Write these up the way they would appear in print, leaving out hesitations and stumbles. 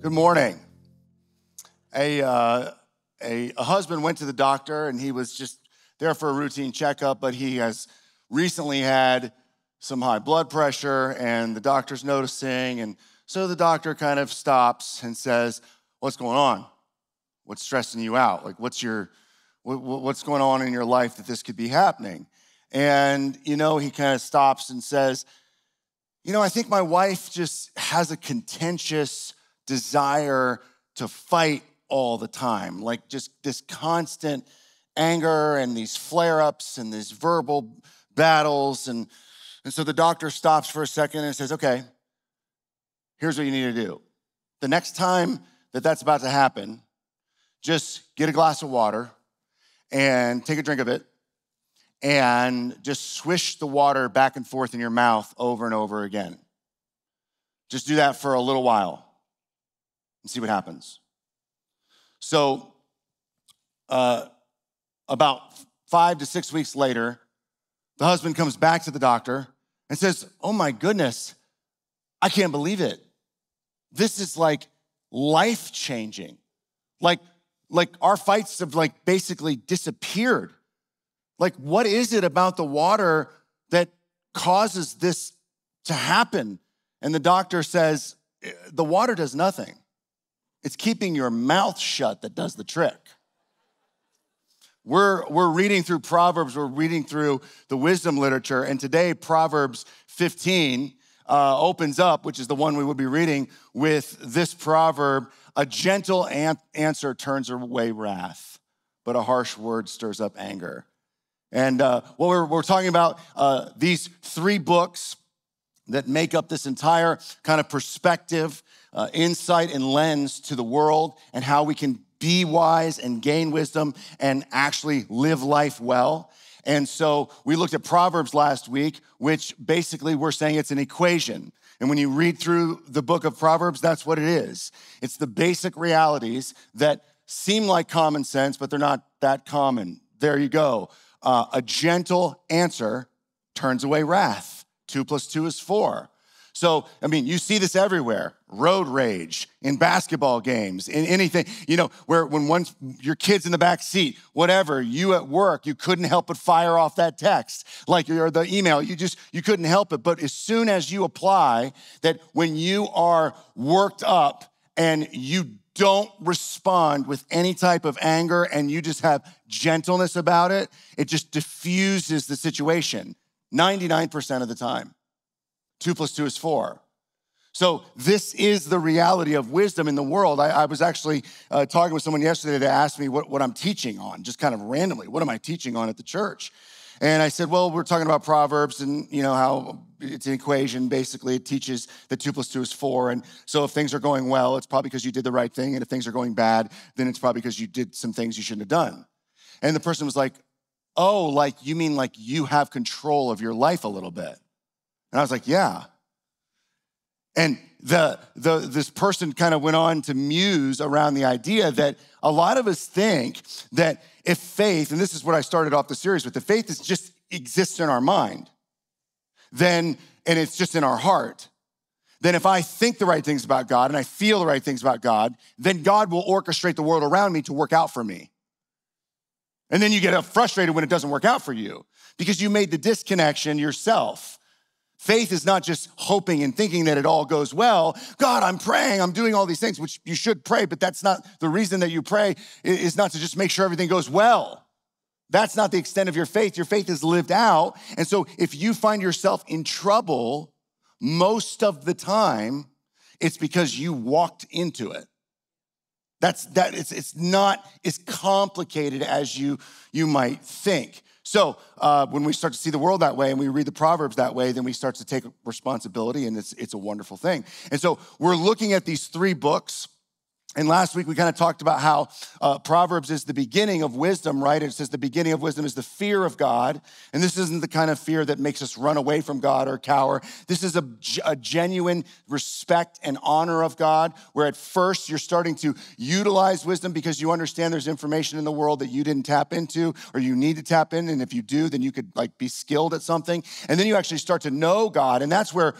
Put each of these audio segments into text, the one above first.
Good morning. A husband went to the doctor and he was just there for a routine checkup, but he has recently had some high blood pressure and the doctor's noticing. And so the doctor kind of stops and says, "What's going on? What's stressing you out? Like, what's going on in your life that this could be happening?" And, he kind of stops and says, "I think my wife just has a contentious desire to fight all the time, like just this constant anger and these flare-ups and these verbal battles." And so the doctor stops for a second and says, "Okay, here's what you need to do. The next time that that's about to happen, just get a glass of water and take a drink of it and just swish the water back and forth in your mouth over and over again. Just do that for a little while and see what happens." So about 5 to 6 weeks later, the husband comes back to the doctor and says, "Oh my goodness, I can't believe it. This is like life-changing. Like our fights have like basically disappeared. Like, what is it about the water that causes this to happen?" And the doctor says, "The water does nothing. It's keeping your mouth shut that does the trick." We're reading through Proverbs, we're reading through the wisdom literature, and today Proverbs 15 opens up, which is the one we will be reading, with this proverb: "A gentle answer turns away wrath, but a harsh word stirs up anger." And we're talking about these three books that make up this entire kind of perspective, insight and lens to the world and how we can be wise and gain wisdom and actually live life well. And so we looked at Proverbs last week, which basically we're saying it's an equation. And when you read through the book of Proverbs, that's what it is. It's the basic realities that seem like common sense, but they're not that common. There you go. A gentle answer turns away wrath. 2 + 2 is 4. So, you see this everywhere. Road rage, in basketball games, in anything, where when your kid's in the back seat, whatever, you at work, you couldn't help but fire off that text, or the email, you couldn't help it. But as soon as you apply that, when you are worked up and you don't respond with any type of anger and you just have gentleness about it, it just diffuses the situation 99% of the time. 2 + 2 is 4. So this is the reality of wisdom in the world. I was actually talking with someone yesterday that asked me what I'm teaching on, just kind of randomly. What am I teaching on at the church? And I said, well, we're talking about Proverbs and how it's an equation. Basically, it teaches that 2 + 2 is 4. And so if things are going well, it's probably because you did the right thing. And if things are going bad, then it's probably because you did some things you shouldn't have done. And the person was like, "Oh, like you mean like you have control of your life a little bit?" And I was like, "Yeah." And this person kind of went on to muse around the idea that a lot of us think that if faith, and this is what I started off the series with, the faith is just exists in our mind, and it's just in our heart, then if I think the right things about God and I feel the right things about God, then God will orchestrate the world around me to work out for me. And then you get frustrated when it doesn't work out for you because you made the disconnection yourself. Faith is not just hoping and thinking that it all goes well. God, I'm praying, I'm doing all these things, which you should pray, but that's not the reason that you pray, is not to just make sure everything goes well. That's not the extent of your faith. Your faith is lived out. And so if you find yourself in trouble, most of the time, it's because you walked into it. It's not as complicated as you might think. So when we start to see the world that way and we read the Proverbs that way, then we start to take responsibility, and it's a wonderful thing. And so we're looking at these three books And last week, we kind of talked about how Proverbs is the beginning of wisdom, right? It says the beginning of wisdom is the fear of God. And this isn't the kind of fear that makes us run away from God or cower. This is a genuine respect and honor of God, where at first you're starting to utilize wisdom because you understand there's information in the world that you didn't tap into or you need to tap in. And if you do, then you could be skilled at something. And then you actually start to know God. And that's where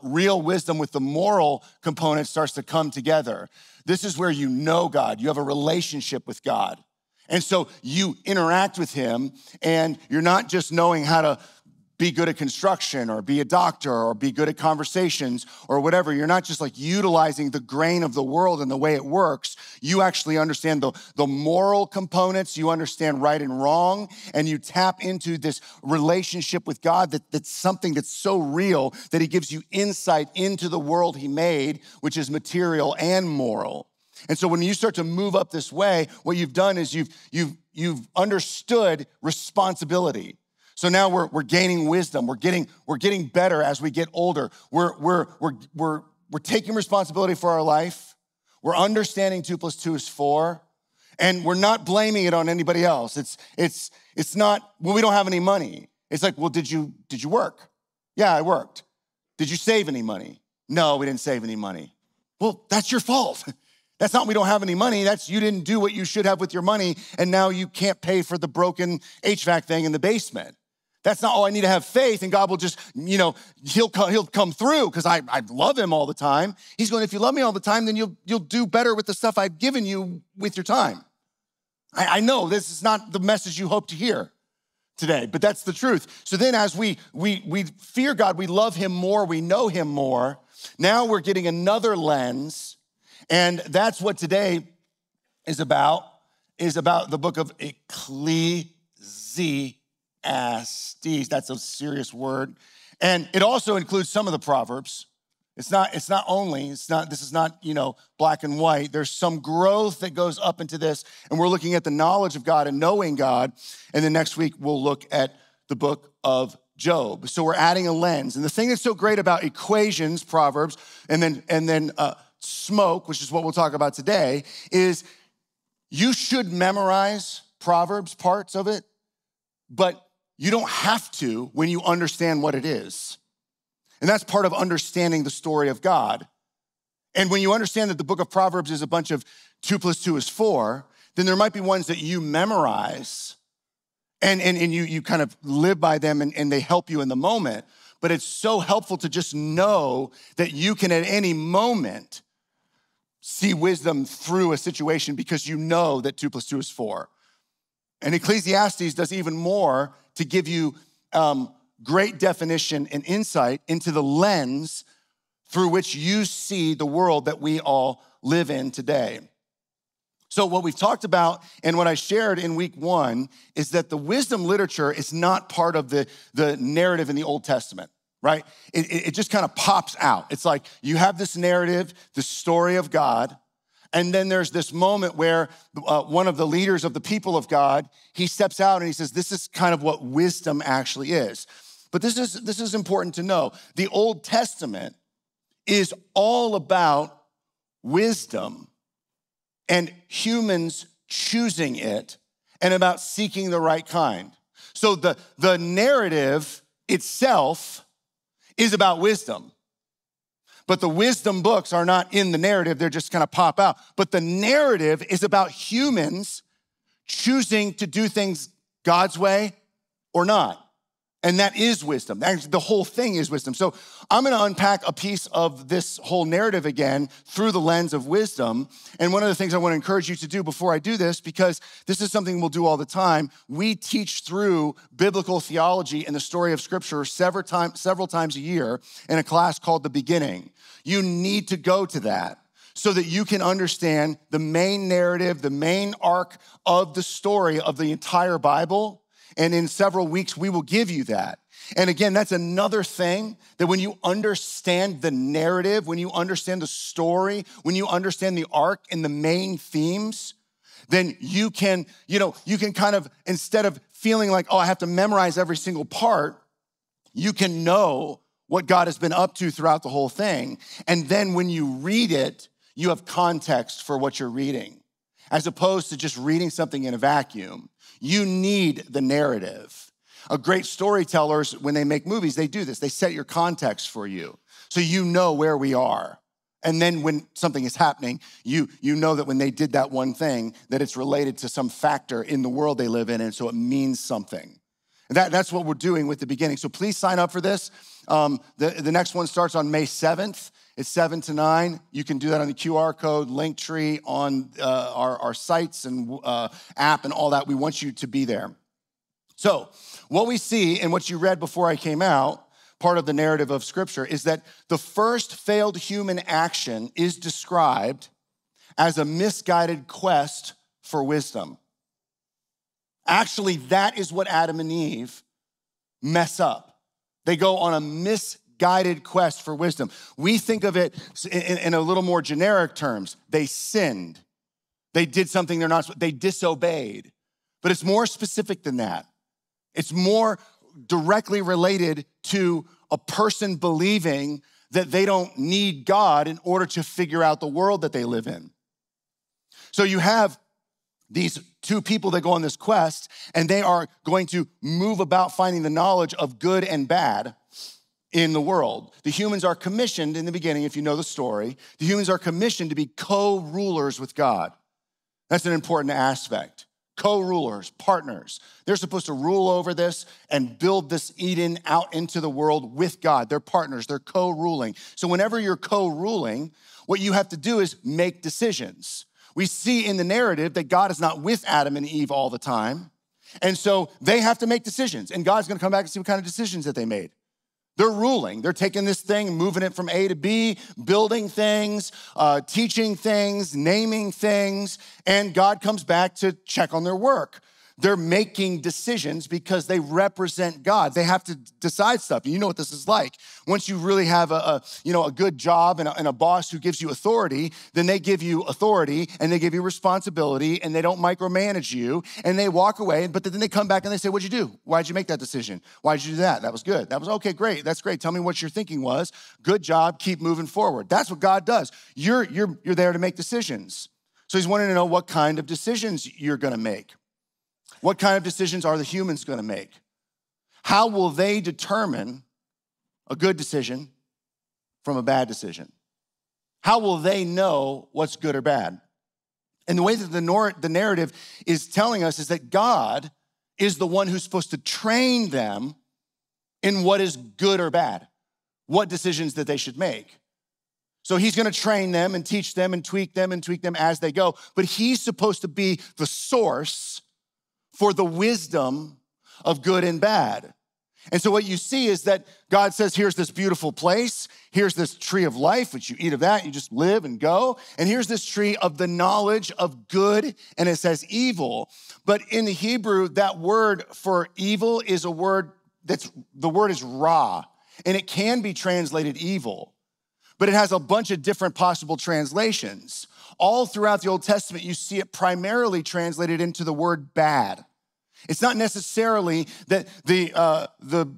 real wisdom with the moral component starts to come together. This is where you know God. You have a relationship with God. And so you interact with him, and you're not just knowing how to be good at construction or be a doctor or be good at conversations or whatever. You're not just utilizing the grain of the world and the way it works. You actually understand the moral components. You understand right and wrong, and you tap into this relationship with God that's something that's so real that he gives you insight into the world he made, which is material and moral. And so when you start to move up this way, what you've done is you've understood responsibility. So now we're gaining wisdom. We're getting better as we get older. We're taking responsibility for our life. We're understanding 2 + 2 is 4, and we're not blaming it on anybody else. It's not, well, we don't have any money. It's like, well, did you work? Yeah, I worked. Did you save any money? No, we didn't save any money. Well, that's your fault. That's not we don't have any money. That's you didn't do what you should have with your money, and now you can't pay for the broken HVAC thing in the basement. That's not, oh, I need to have faith, and God will just, he'll come through because I love him all the time. He's going, if you love me all the time, then you'll do better with the stuff I've given you with your time. I know this is not the message you hope to hear today, but that's the truth. So then as we fear God, we love him more, we know him more. Now we're getting another lens, and that's what today is about the book of Ecclesiastes. That's a serious word. And it also includes some of the Proverbs. This is not, black and white. There's some growth that goes up into this, and we're looking at the knowledge of God and knowing God. And then next week, we'll look at the book of Job. So we're adding a lens. And the thing that's so great about equations, Proverbs, and then smoke, which is what we'll talk about today, is you should memorize Proverbs, parts of it, but you don't have to when you understand what it is. And that's part of understanding the story of God. And when you understand that the book of Proverbs is a bunch of 2 + 2 is 4, then there might be ones that you memorize and you kind of live by them and they help you in the moment. But it's so helpful to just know that you can at any moment see wisdom through a situation because you know that 2 + 2 is 4. And Ecclesiastes does even more to give you great definition and insight into the lens through which you see the world that we all live in today. So what we've talked about and what I shared in week 1 is that the wisdom literature is not part of the narrative in the Old Testament, right? It just kind of pops out. It's like you have this narrative, the story of God, and then there's this moment where one of the leaders of the people of God, he steps out and he says, this is kind of what wisdom actually is. But this is important to know. The Old Testament is all about wisdom and humans choosing it and about seeking the right kind. So the narrative itself is about wisdom. But the wisdom books are not in the narrative. They're just kind of pop out. But the narrative is about humans choosing to do things God's way or not. And that is wisdom. The whole thing is wisdom. So I'm going to unpack a piece of this whole narrative again through the lens of wisdom. And one of the things I want to encourage you to do before I do this, because this is something we'll do all the time, we teach through biblical theology and the story of Scripture several times a year in a class called The Beginning. You need to go to that so that you can understand the main narrative, the main arc of the story of the entire Bible. And in several weeks, we will give you that. And again, that's another thing that when you understand the narrative, when you understand the story, when you understand the arc and the main themes, then you can kind of, instead of feeling like, oh, I have to memorize every single part, you can know what God has been up to throughout the whole thing. And then when you read it, you have context for what you're reading, as opposed to just reading something in a vacuum. You need the narrative. A great storytellers, when they make movies, they do this. They set your context for you, so you know where we are. And then when something is happening, you know that when they did that one thing, that it's related to some factor in the world they live in, and so it means something. And that's what we're doing with the beginning. So please sign up for this. The next one starts on May 7th. It's 7 to 9. You can do that on the QR code, Linktree, on our sites and app and all that. We want you to be there. So what we see and what you read before I came out, part of the narrative of Scripture, is that the first failed human action is described as a misguided quest for wisdom. Actually, that is what Adam and Eve mess up. They go on a misguided quest for wisdom. We think of it in a little more generic terms. They sinned. They did something they're not, they disobeyed. But it's more specific than that. It's more directly related to a person believing that they don't need God in order to figure out the world that they live in. So you have these two people that go on this quest, and they are going to move about finding the knowledge of good and bad in the world. The humans are commissioned in the beginning, if you know the story, the humans are commissioned to be co-rulers with God. That's an important aspect. Co-rulers, partners. They're supposed to rule over this and build this Eden out into the world with God. They're partners, they're co-ruling. So whenever you're co-ruling, what you have to do is make decisions. We see in the narrative that God is not with Adam and Eve all the time. And so they have to make decisions. And God's gonna come back and see what kind of decisions that they made. They're ruling. They're taking this thing, moving it from A to B, building things, teaching things, naming things. And God comes back to check on their work. They're making decisions because they represent God. They have to decide stuff. And you know what this is like. Once you really have a good job and a boss who gives you authority, then they give you authority and they give you responsibility and they don't micromanage you and they walk away. But then they come back and they say, what'd you do? Why'd you make that decision? Why'd you do that? That was good. That was okay, great. That's great. Tell me what your thinking was. Good job. Keep moving forward. That's what God does. You're there to make decisions. So he's wanting to know what kind of decisions you're gonna make. What kind of decisions are the humans gonna make? How will they determine a good decision from a bad decision? How will they know what's good or bad? And the way that the narrative is telling us is that God is the one who's supposed to train them in what is good or bad, what decisions that they should make. So he's gonna train them and teach them and tweak them as they go, but he's supposed to be the source for the wisdom of good and bad. And so what you see is that God says, here's this beautiful place. Here's this tree of life, which you eat of that, you just live and go. And here's this tree of the knowledge of good, and it says evil. But in the Hebrew, that word for evil is a word the word is ra, and it can be translated evil. But it has a bunch of different possible translations. All throughout the Old Testament, you see it primarily translated into the word bad. It's not necessarily that the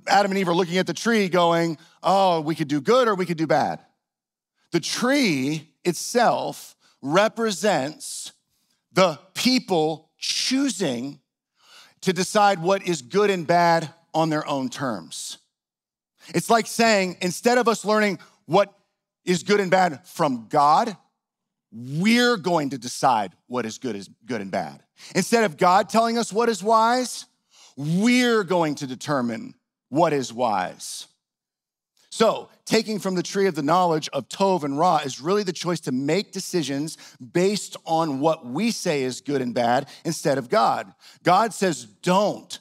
Adam and Eve are looking at the tree going, oh, we could do good or we could do bad. The tree itself represents the people choosing to decide what is good and bad on their own terms. It's like saying, instead of us learning what is good and bad from God, we're going to decide what is good and bad. Instead of God telling us what is wise, we're going to determine what is wise. So, taking from the tree of the knowledge of Tov and Ra is really the choice to make decisions based on what we say is good and bad instead of God. God says, don't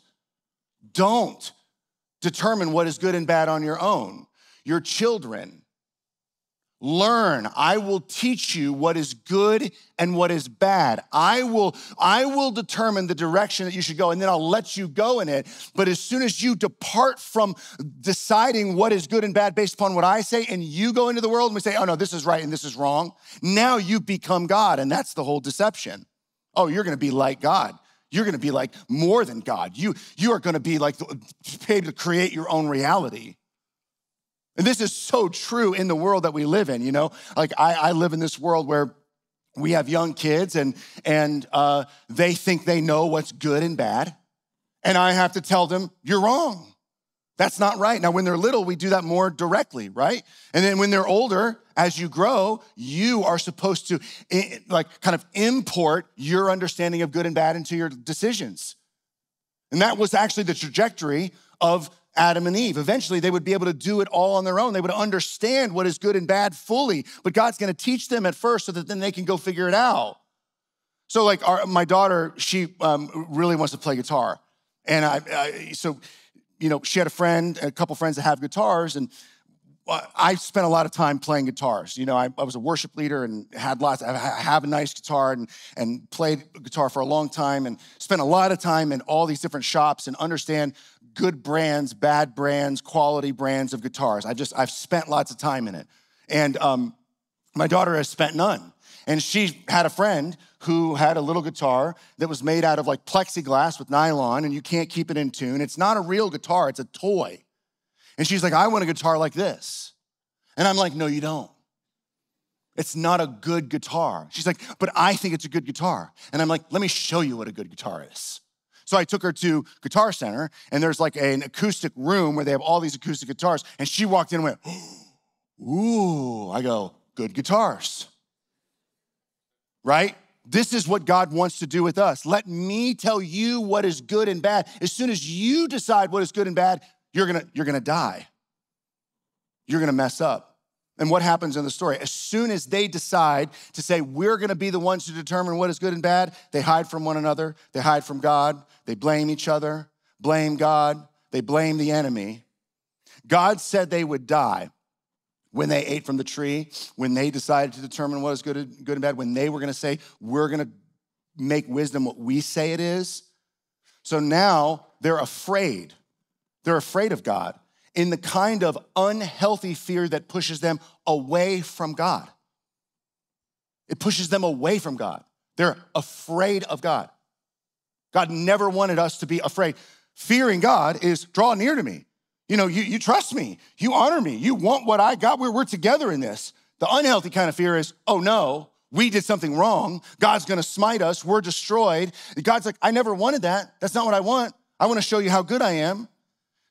determine what is good and bad on your own. Your children, learn. I will teach you what is good and what is bad. I will determine the direction that you should go, and then I'll let you go in it. But as soon as you depart from deciding what is good and bad based upon what I say, and you go into the world and we say, oh no, this is right and this is wrong, now you become God, and that's the whole deception. Oh, you're gonna be like God. You're gonna be like more than God. You are gonna be like able to create your own reality. And this is so true in the world that we live in, you know? Like I live in this world where we have young kids and they think they know what's good and bad. And I have to tell them, you're wrong. That's not right. Now, when they're little, we do that more directly, right? And then when they're older, as you grow, you are supposed to kind of import your understanding of good and bad into your decisions. And that was actually the trajectory of Adam and Eve. Eventually, they would be able to do it all on their own. They would understand what is good and bad fully, but God's gonna teach them at first so that then they can go figure it out. So like my daughter, she really wants to play guitar. And she had a couple friends that have guitars, and I spent a lot of time playing guitars. You know, I was a worship leader and I have a nice guitar and played guitar for a long time and spent a lot of time in all these different shops and understand good brands, bad brands, quality brands of guitars. I've spent lots of time in it. And my daughter has spent none. And she had a friend who had a little guitar that was made out of like plexiglass with nylon, and you can't keep it in tune. It's not a real guitar, it's a toy. And she's like, I want a guitar like this. And I'm like, no, you don't. It's not a good guitar. She's like, but I think it's a good guitar. And I'm like, let me show you what a good guitar is. So I took her to Guitar Center, and there's like an acoustic room where they have all these acoustic guitars. And she walked in and went, ooh, I go, good guitars. Right? This is what God wants to do with us. Let me tell you what is good and bad. As soon as you decide what is good and bad, you're gonna die. You're gonna mess up. And what happens in the story? As soon as they decide to say, we're gonna be the ones to determine what is good and bad, they hide from one another, they hide from God, they blame each other, blame God, they blame the enemy. God said they would die when they ate from the tree, when they decided to determine what is good and bad, when they were gonna say, we're gonna make wisdom what we say it is. So now they're afraid. They're afraid of God in the kind of unhealthy fear that pushes them away from God. It pushes them away from God. They're afraid of God. God never wanted us to be afraid. Fearing God is draw near to me. You know, you trust me, you honor me, you want what I got, we're together in this. The unhealthy kind of fear is, oh no, we did something wrong, God's gonna smite us, we're destroyed. God's like, I never wanted that, that's not what I want. I wanna show you how good I am.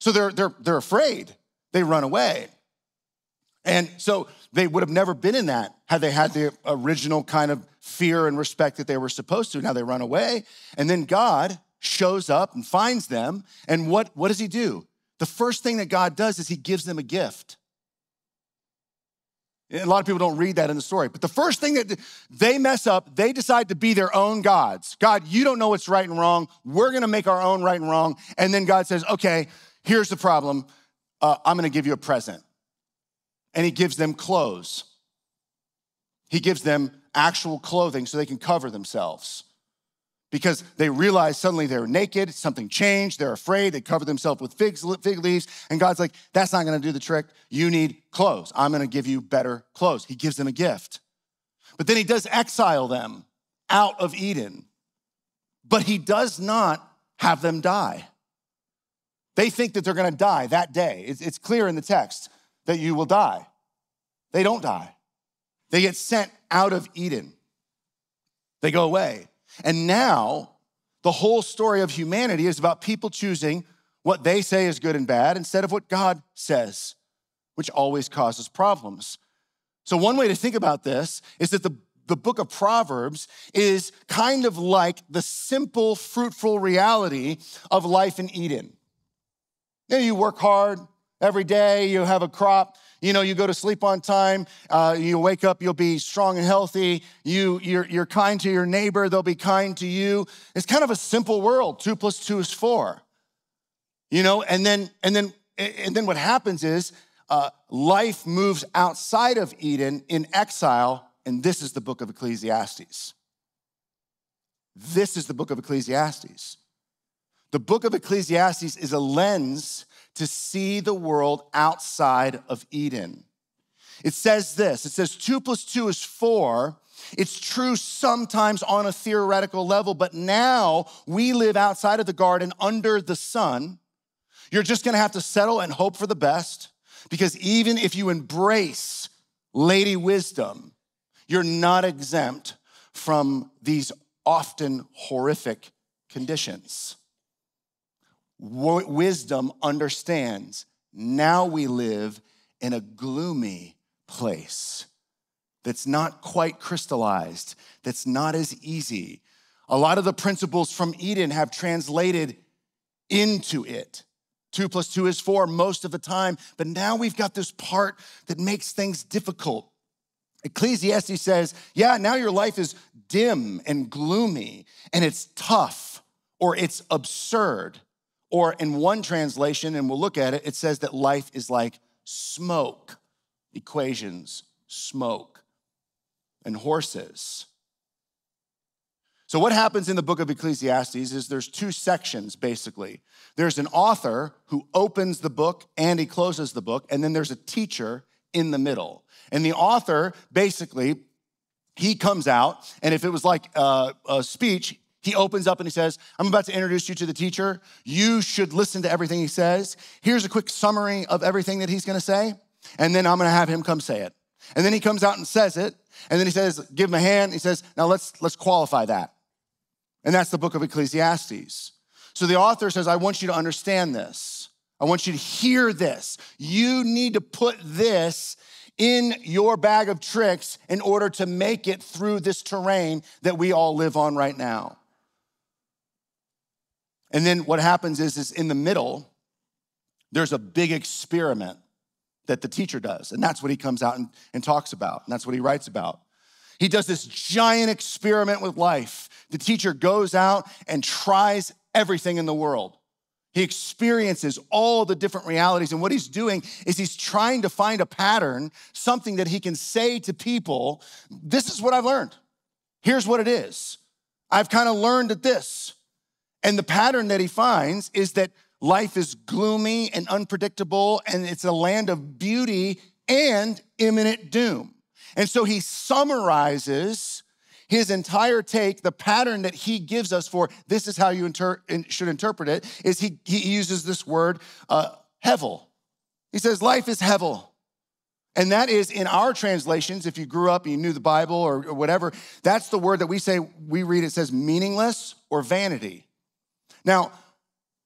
So they're afraid, they run away. And so they would have never been in that had they had the original kind of fear and respect that they were supposed to. Now they run away, and then God shows up and finds them, and what does he do? The first thing that God does is he gives them a gift. And a lot of people don't read that in the story, but the first thing that they mess up, they decide to be their own gods. God, you don't know what's right and wrong. We're gonna make our own right and wrong. And then God says, okay, here's the problem. I'm gonna give you a present. And he gives them clothes. He gives them actual clothing so they can cover themselves. Because they realize suddenly they're naked, something changed, they're afraid, they cover themselves with fig leaves, and God's like, that's not gonna do the trick. You need clothes. I'm gonna give you better clothes. He gives them a gift. But then he does exile them out of Eden. But he does not have them die. They think that they're gonna die that day. It's clear in the text that you will die. They don't die. They get sent out of Eden. They go away. And now the whole story of humanity is about people choosing what they say is good and bad instead of what God says, which always causes problems. So one way to think about this is that the book of Proverbs is kind of like the simple, fruitful reality of life in Eden. You know, you work hard every day, you have a crop, you know, you go to sleep on time, you wake up, you'll be strong and healthy, you're kind to your neighbor, they'll be kind to you. It's kind of a simple world, 2 + 2 is 4. You know, and then what happens is life moves outside of Eden in exile, and this is the book of Ecclesiastes. This is the book of Ecclesiastes. The book of Ecclesiastes is a lens to see the world outside of Eden. It says this, it says 2 + 2 is 4. It's true sometimes on a theoretical level, but now we live outside of the garden under the sun. You're just gonna have to settle and hope for the best. Because even if you embrace Lady Wisdom, you're not exempt from these often horrific conditions. Wisdom understands now we live in a gloomy place that's not quite crystallized, that's not as easy. A lot of the principles from Eden have translated into it. 2 + 2 is 4 most of the time, but now we've got this part that makes things difficult. Ecclesiastes says, yeah, now your life is dim and gloomy, and it's tough, or it's absurd. Or in one translation, and we'll look at it, it says that life is like smoke. Equations, smoke, and horses. So what happens in the book of Ecclesiastes is there's 2 sections, basically. There's an author who opens the book and he closes the book, and then there's a teacher in the middle. And the author, basically, he comes out, and if it was like a speech, he opens up and he says, I'm about to introduce you to the teacher. You should listen to everything he says. Here's a quick summary of everything that he's gonna say, and then I'm gonna have him come say it. And then he comes out and says it, and then he says, give him a hand. He says, now let's qualify that. And that's the book of Ecclesiastes. So the author says, I want you to understand this. I want you to hear this. You need to put this in your bag of tricks in order to make it through this terrain that we all live on right now. And then what happens is in the middle, there's a big experiment that the teacher does. And that's what he comes out and talks about. And that's what he writes about. He does this giant experiment with life. The teacher goes out and tries everything in the world. He experiences all the different realities. And what he's doing is he's trying to find a pattern, something that he can say to people, this is what I've learned. Here's what it is. I've kind of learned at this. And the pattern that he finds is that life is gloomy and unpredictable, and it's a land of beauty and imminent doom. And so he summarizes his entire take, the pattern that he gives us for this is how you should interpret it, is he uses this word, hevel. He says, life is hevel. And that is in our translations, if you grew up and you knew the Bible or whatever, that's the word that we read, it says meaningless or vanity. Now,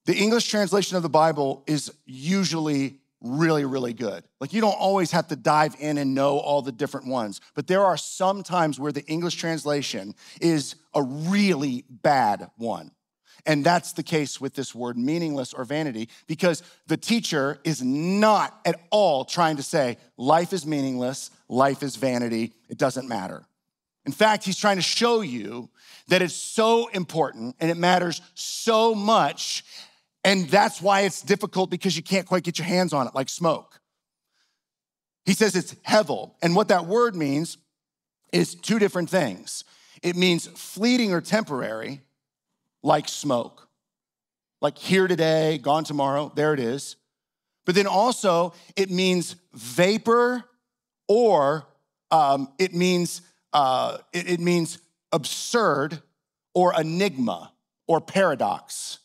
the English translation of the Bible is usually really, really good. Like you don't always have to dive in and know all the different ones, but there are some times where the English translation is a really bad one. And that's the case with this word meaningless or vanity, because the teacher is not at all trying to say life is meaningless, life is vanity, it doesn't matter. In fact, he's trying to show you that it's so important and it matters so much, and that's why it's difficult, because you can't quite get your hands on it like smoke. He says it's hevel, and what that word means is 2 different things. It means fleeting or temporary, like smoke. Like here today, gone tomorrow, there it is. But then also it means vapor, or it means absurd or enigma or paradox.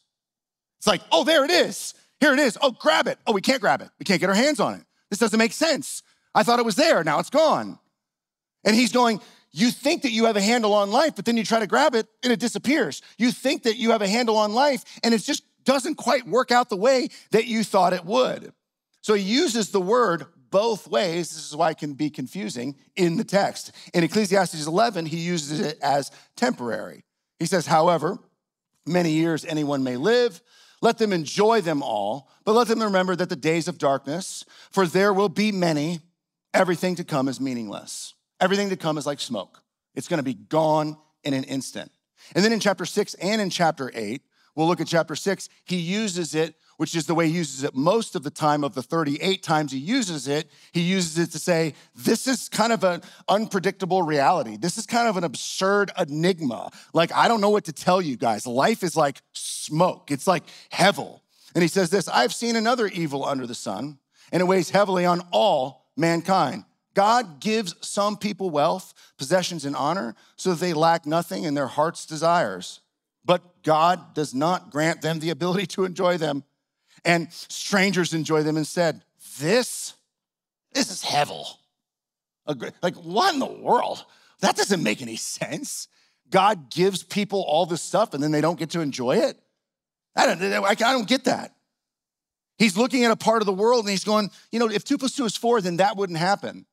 It's like, oh, there it is. Here it is. Oh, grab it. Oh, we can't grab it. We can't get our hands on it. This doesn't make sense. I thought it was there. Now it's gone. And he's going, you think that you have a handle on life, but then you try to grab it and it disappears. You think that you have a handle on life and it just doesn't quite work out the way that you thought it would. So he uses the word both ways. This is why it can be confusing in the text. In Ecclesiastes 11, he uses it as temporary. He says, however, many years anyone may live, let them enjoy them all, but let them remember that the days of darkness, for there will be many, everything to come is meaningless. Everything to come is like smoke. It's gonna be gone in an instant. And then in chapter 6 and in chapter 8, we'll look at chapter 6, he uses it, which is the way he uses it most of the time. Of the 38 times he uses it to say, this is kind of an unpredictable reality. This is kind of an absurd enigma. Like, I don't know what to tell you guys. Life is like smoke. It's like hevel. And he says this, I've seen another evil under the sun, and it weighs heavily on all mankind. God gives some people wealth, possessions, and honor so that they lack nothing in their heart's desires. But God does not grant them the ability to enjoy them, and strangers enjoy them instead. This This is hell. Like, what in the world? That doesn't make any sense. God gives people all this stuff and then they don't get to enjoy it? I don't get that. He's looking at a part of the world and he's going, if 2 + 2 is 4, then that wouldn't happen.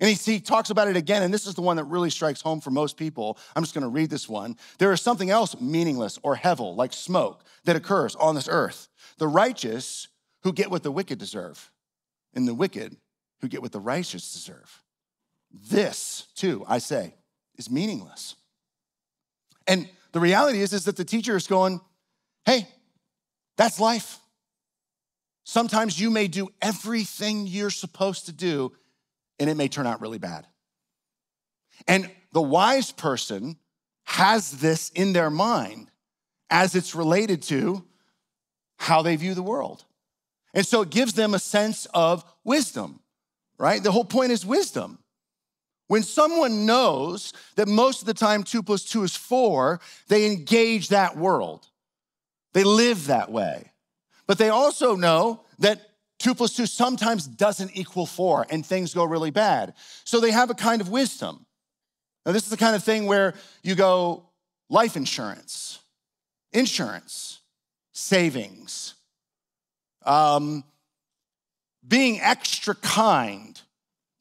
And he talks about it again, and this is the one that really strikes home for most people. I'm just gonna read this one. There is something else meaningless or hevel, like smoke, that occurs on this earth. The righteous who get what the wicked deserve, and the wicked who get what the righteous deserve. This, too, I say, is meaningless. And the reality is that the teacher is going, hey, that's life. Sometimes you may do everything you're supposed to do, and it may turn out really bad. And the wise person has this in their mind as it's related to how they view the world. And so it gives them a sense of wisdom, right? The whole point is wisdom. When someone knows that most of the time 2 + 2 is 4, they engage that world. They live that way. But they also know that 2 + 2 sometimes doesn't equal 4 and things go really bad. So they have a kind of wisdom. Now this is the kind of thing where you go life insurance, savings, being extra kind,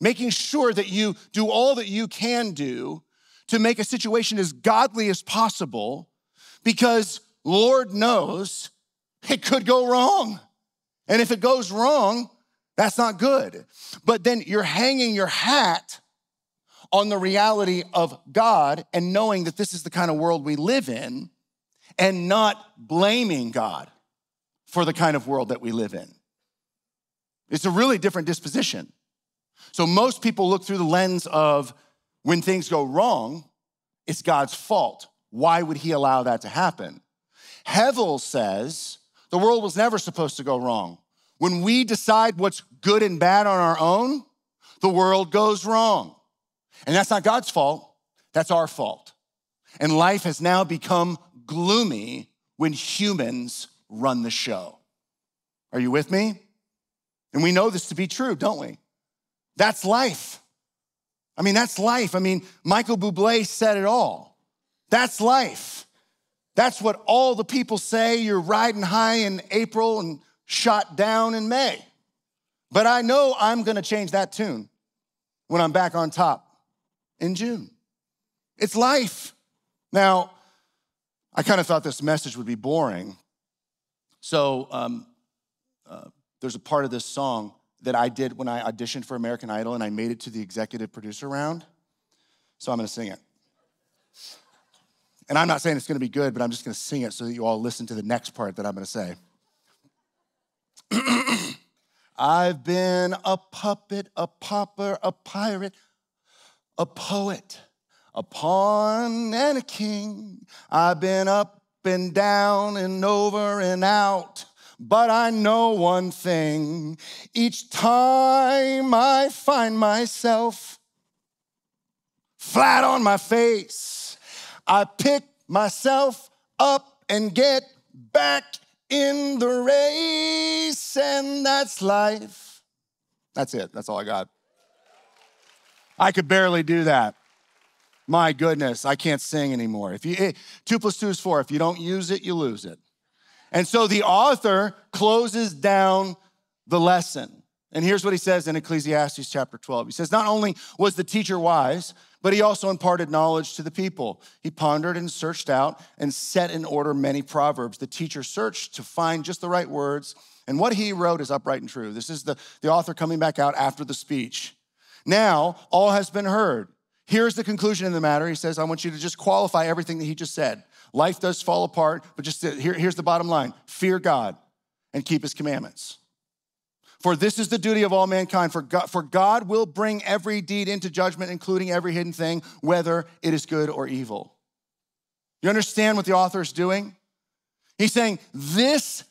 making sure that you do all that you can do to make a situation as godly as possible, because Lord knows it could go wrong. And if it goes wrong, that's not good. But then you're hanging your hat on the reality of God and knowing that this is the kind of world we live in, and not blaming God for the kind of world that we live in. It's a really different disposition. So most people look through the lens of when things go wrong, it's God's fault. Why would he allow that to happen? Hevel says the world was never supposed to go wrong. When we decide what's good and bad on our own, the world goes wrong. And that's not God's fault, that's our fault. And life has now become gloomy when humans run the show. Are you with me? And we know this to be true, don't we? That's life. That's life. Michael Bublé said it all. That's life. That's what all the people say. You're riding high in April and shot down in May. But I know I'm gonna change that tune when I'm back on top in June. It's life. Now, I kind of thought this message would be boring. So there's a part of this song that I did when I auditioned for American Idol, and I made it to the executive producer round. So I'm gonna sing it. And I'm not saying it's gonna be good, but I'm just gonna sing it so that you all listen to the next part that I'm gonna say. I've been a puppet, a pauper, a pirate, a poet, a pawn and a king. I've been up and down and over and out, but I know one thing. Each time I find myself flat on my face, I pick myself up and get back in the race, and that's life. That's it. That's all I got. I could barely do that. My goodness, I can't sing anymore. 2 + 2 is 4. If you don't use it, you lose it. And so the author closes down the lesson. And here's what he says in Ecclesiastes chapter 12. He says, not only was the teacher wise, but he also imparted knowledge to the people. He pondered and searched out and set in order many proverbs. The teacher searched to find just the right words, and what he wrote is upright and true. This is the author coming back out after the speech. Now, all has been heard. Here's the conclusion in the matter. He says, I want you to just qualify everything that he just said. Life does fall apart, but here's the bottom line. Fear God and keep his commandments. For this is the duty of all mankind. For God will bring every deed into judgment, including every hidden thing, whether it is good or evil. You understand what the author is doing? He's saying this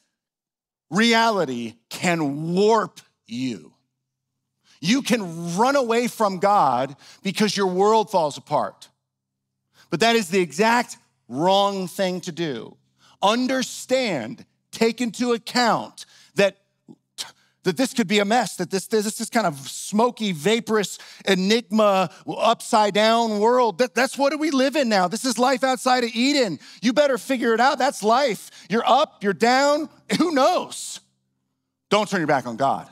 reality can warp you. You can run away from God because your world falls apart. But that is the exact wrong thing to do. Understand, take into account that that this could be a mess, that this is kind of smoky, vaporous, enigma, upside down world. That's what we live in now. This is life outside of Eden. You better figure it out. That's life. You're up, you're down. Who knows? Don't turn your back on God.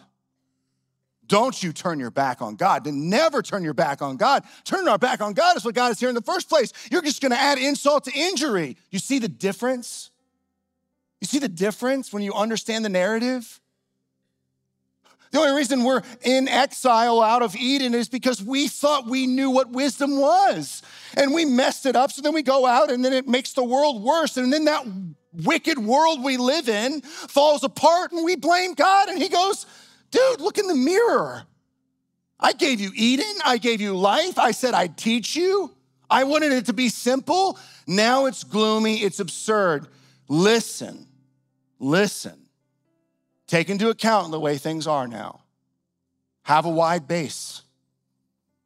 Don't you turn your back on God. Then never turn your back on God. Turning our back on God is what God is here in the first place. You're just going to add insult to injury. You see the difference? You see the difference when you understand the narrative? The only reason we're in exile out of Eden is because we thought we knew what wisdom was. And we messed it up, so then we go out and then it makes the world worse. And then that wicked world we live in falls apart and we blame God. And he goes, dude, look in the mirror. I gave you Eden. I gave you life. I said I'd teach you. I wanted it to be simple. Now it's gloomy. It's absurd. Listen. Take into account the way things are now. Have a wide base,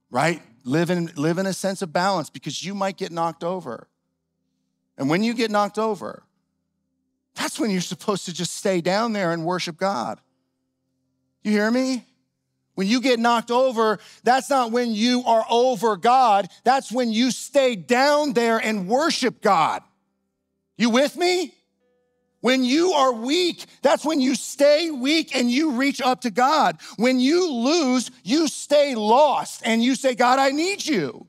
right? Live in a sense of balance because you might get knocked over. And when you get knocked over, that's when you're supposed to just stay down there and worship God. You hear me? When you get knocked over, that's not when you are over God. That's when you stay down there and worship God. You with me? When you are weak, that's when you stay weak and you reach up to God. When you lose, you stay lost and you say, God, I need you.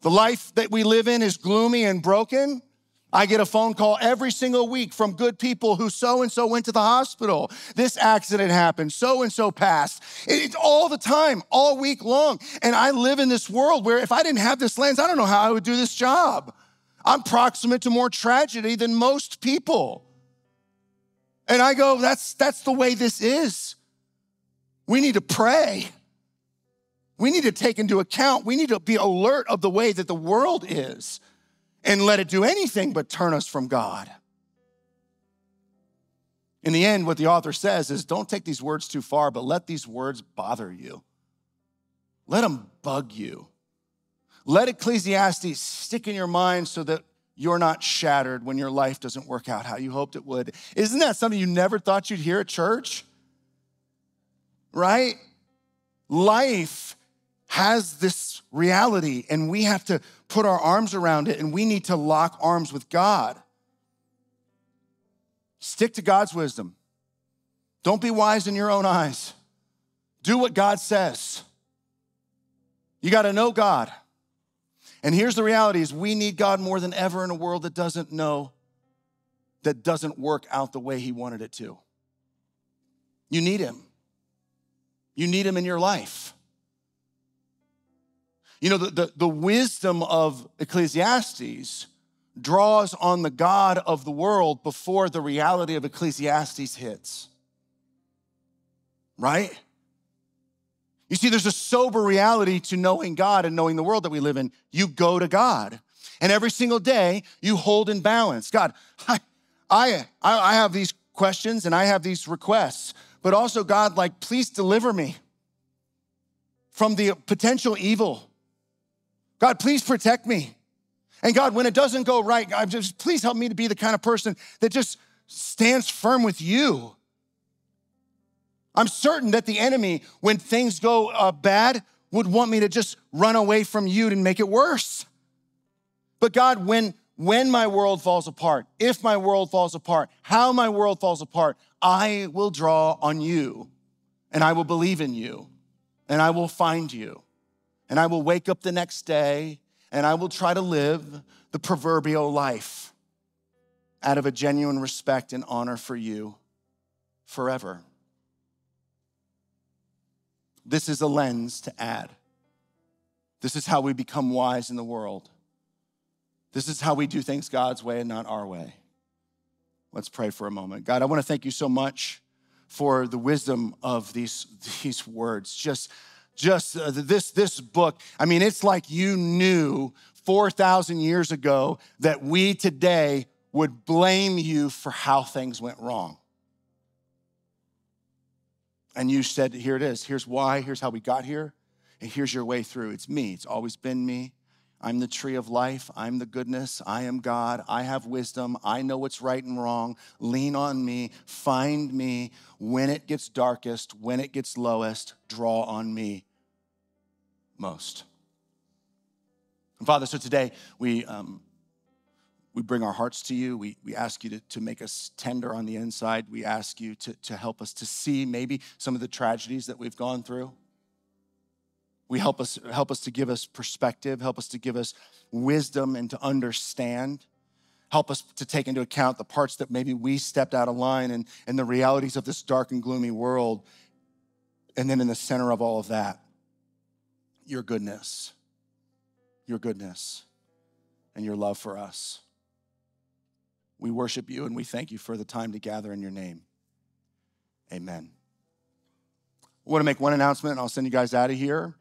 The life that we live in is gloomy and broken. I get a phone call every single week from good people who so-and-so went to the hospital. This accident happened, so-and-so passed. It's all the time, all week long. And I live in this world where if I didn't have this lens, I don't know how I would do this job. I'm proximate to more tragedy than most people. And I go, that's the way this is. We need to pray. We need to take into account, we need to be alert of the way that the world is and let it do anything but turn us from God. In the end, what the author says is don't take these words too far, but let these words bother you. Let them bug you. Let Ecclesiastes stick in your mind so that you're not shattered when your life doesn't work out how you hoped it would. Isn't that something you never thought you'd hear at church? Right? Life has this reality, and we have to put our arms around it, and we need to lock arms with God. Stick to God's wisdom. Don't be wise in your own eyes. Do what God says. You got to know God. And here's the reality is we need God more than ever in a world that doesn't work out the way he wanted it to. You need him. You need him in your life. You know, the wisdom of Ecclesiastes draws on the God of the world before the reality of Ecclesiastes hits. Right? You see, there's a sober reality to knowing God and knowing the world that we live in. You go to God. And every single day, you hold in balance. God, I have these questions and I have these requests. But also, God, please deliver me from the potential evil. God, please protect me. And God, when it doesn't go right, God, just please help me to be the kind of person that just stands firm with you. I'm certain that the enemy, when things go bad, would want me to just run away from you and make it worse. But God, when my world falls apart, if my world falls apart, how my world falls apart, I will draw on you, and I will believe in you, and I will find you, and I will wake up the next day, and I will try to live the proverbial life out of a genuine respect and honor for you forever. This is a lens to add. This is how we become wise in the world. This is how we do things God's way and not our way. Let's pray for a moment. God, I want to thank you so much for the wisdom of these words. Just this book, I mean, it's like you knew 4,000 years ago that we today would blame you for how things went wrong. And you said, here it is. Here's why. Here's how we got here. And here's your way through. It's me. It's always been me. I'm the tree of life. I'm the goodness. I am God. I have wisdom. I know what's right and wrong. Lean on me. Find me. When it gets darkest, when it gets lowest, draw on me most. And Father, so today we bring our hearts to you. We ask you to make us tender on the inside. We ask you to help us to see maybe some of the tragedies that we've gone through. We help us to give us perspective, help us to give us wisdom and to understand. Help us to take into account the parts that maybe we stepped out of line and the realities of this dark and gloomy world. And then in the center of all of that, your goodness and your love for us. We worship you and we thank you for the time to gather in your name. Amen. I want to make one announcement and I'll send you guys out of here.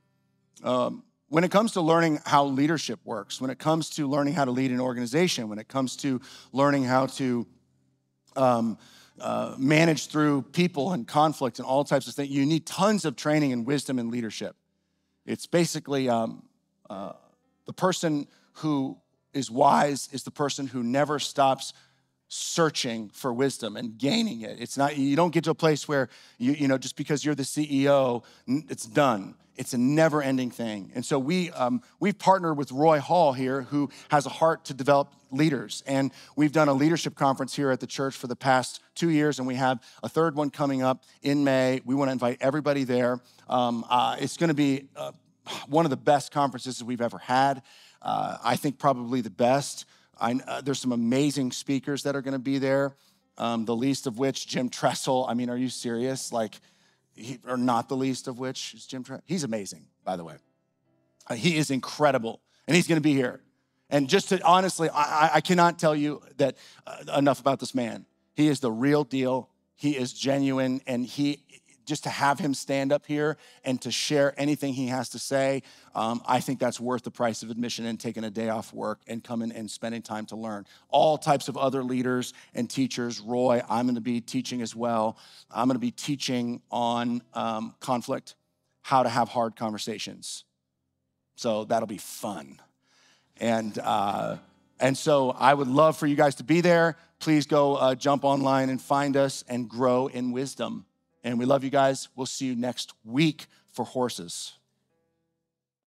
When it comes to learning how leadership works, when it comes to learning how to lead an organization, when it comes to learning how to manage through people and conflict and all types of things, you need tons of training and wisdom and leadership. It's basically the person who is wise is the person who never stops searching for wisdom and gaining it. It's not, you don't get to a place where you know, just because you're the CEO, it's done. It's a never-ending thing. And so we've partnered with Roy Hall here, who has a heart to develop leaders. And we've done a leadership conference here at the church for the past 2 years, and we have a third one coming up in May. We want to invite everybody there. It's going to be one of the best conferences we've ever had. I think probably the best. There's some amazing speakers that are going to be there, the least of which, Jim Tressel. I mean, are you serious? Or not the least of which is Jim Tressel. He's amazing, by the way. He is incredible, and he's going to be here. And just to honestly, I cannot tell you that enough about this man. He is the real deal. He is genuine, and just to have him stand up here and to share anything he has to say, I think that's worth the price of admission and taking a day off work and coming and spending time to learn. All types of other leaders and teachers. Roy, I'm going to be teaching as well. I'm going to be teaching on conflict, how to have hard conversations. So that'll be fun. And so I would love for you guys to be there. Please go jump online and find us and grow in wisdom. And we love you guys. We'll see you next week for horses.